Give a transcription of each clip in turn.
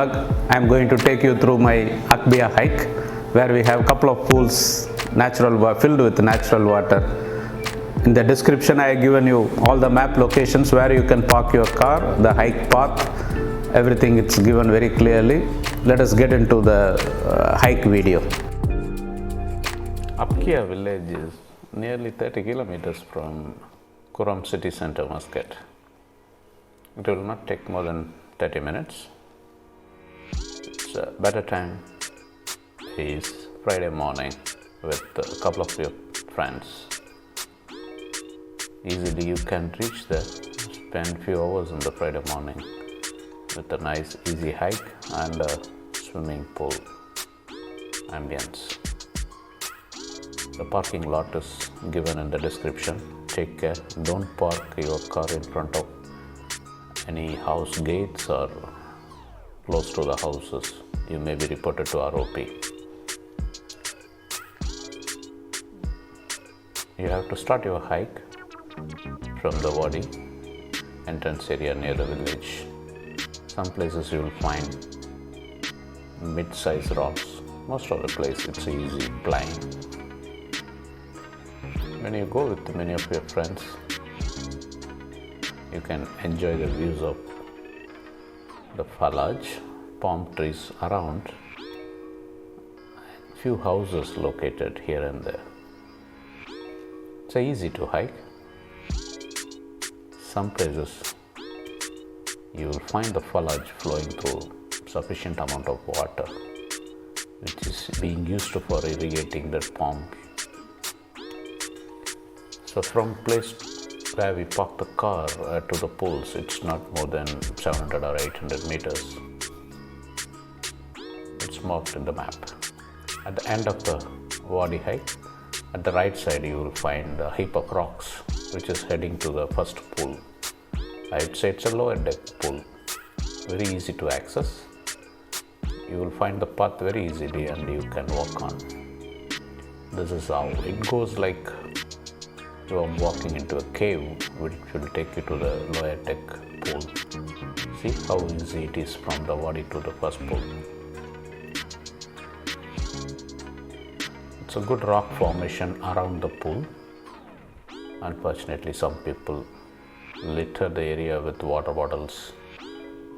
vlog. I am going to take you through my Aqbiya hike, where we have a couple of pools filled with natural water. In the description I have given you all the map locations where you can park your car, the hike path, everything it's given very clearly. Let us get into the hike video. Aqbiya village is nearly 30 kilometers from Qurm city center, Muscat. It will not take more than 30 minutes. It's a better time is Friday morning with a couple of your friends. Easily you can reach there, spend few hours in the Friday morning with a nice easy hike and a swimming pool ambience. The parking lot is given in the description. Take care, don't park your car in front of any house gates or close to the houses. You may be reported to ROP. You have to start your hike from the wadi entrance area near the village. Some places you will find mid-size rocks. Most of the place it's easy, plain. When you go with many of your friends, you can enjoy the views of the Falaj, palm trees around, few houses located here and there. It's easy to hike. Some places you will find the Falaj flowing through sufficient amount of water, which is being used for irrigating the palm. So from place where we park the car to the pools, it's not more than 700 or 800 meters. It's marked in the map. At the end of the wadi hike, at the right side you will find a heap of rocks which is heading to the first pool. I'd say it's a lower deck pool, very easy to access. You will find the path very easily and you can walk on. This is how it goes, like you are walking into a cave, which will take you to the lower deck pool. See how easy it is from the wadi to the first pool. It's a good rock formation around the pool. Unfortunately, some people litter the area with water bottles,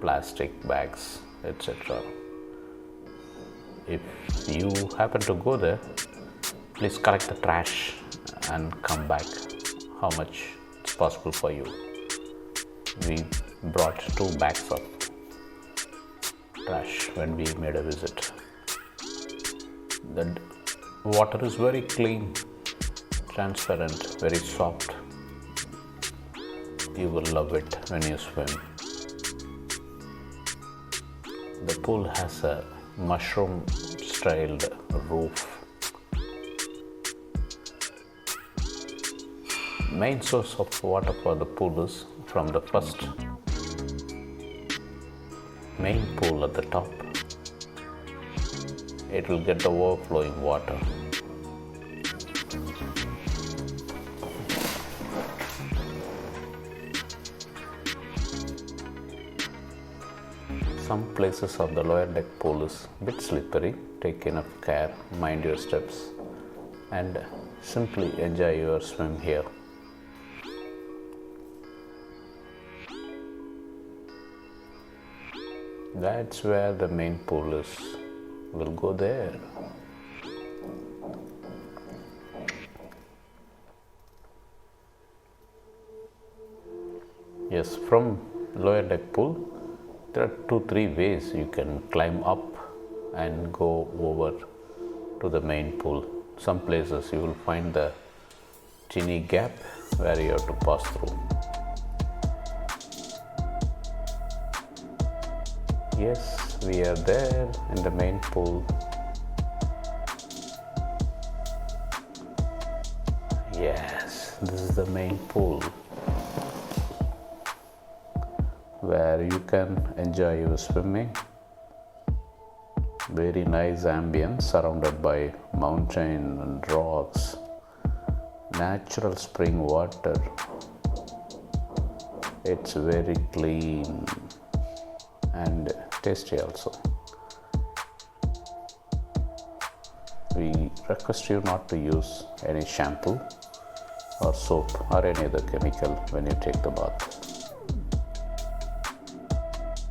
plastic bags, etc. If you happen to go there, please collect the trash and come back how much it's possible for you. We brought 2 bags of trash when we made a visit. The water is very clean, transparent, very soft. You will love it when you swim. The pool has a mushroom styled roof. Main source of water for the pool is from the first main pool at the top. It will get the overflowing water. Some places of the lower deck pool is a bit slippery. Take enough care, mind your steps, and simply enjoy your swim here. That's where the main pool is. We'll go there. Yes, from lower deck pool, there are 2-3 ways you can climb up and go over to the main pool. Some places you will find the chini gap where you have to pass through. Yes, we are there in the main pool. Yes, this is the main pool where you can enjoy your swimming. Very nice ambience surrounded by mountain and rocks, natural spring water. It's very clean and tasty also. We request you not to use any shampoo or soap or any other chemical when you take the bath.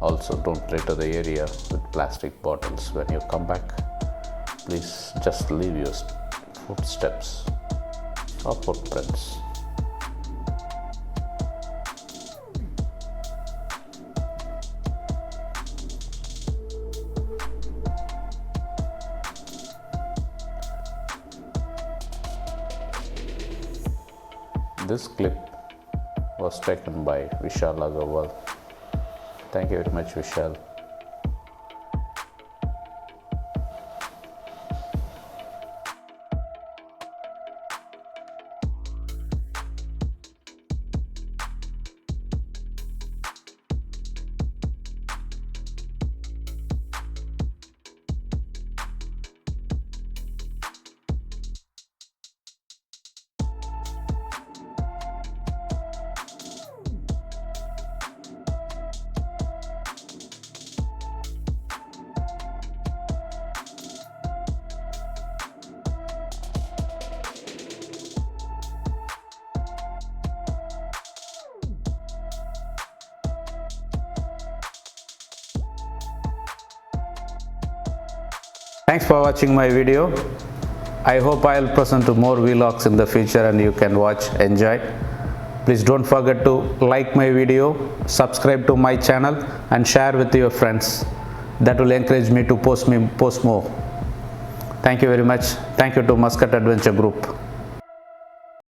Also, don't litter the area with plastic bottles. When you come back, please just leave your footsteps or footprints. This clip was taken by Vishal Agarwal. Thank you very much, Vishal. Thanks for watching my video. I hope I'll present more vlogs in the future and you can watch, enjoy. Please don't forget to like my video, subscribe to my channel and share with your friends. That will encourage me to post more. Thank you very much. Thank you to Muscat Adventure Group.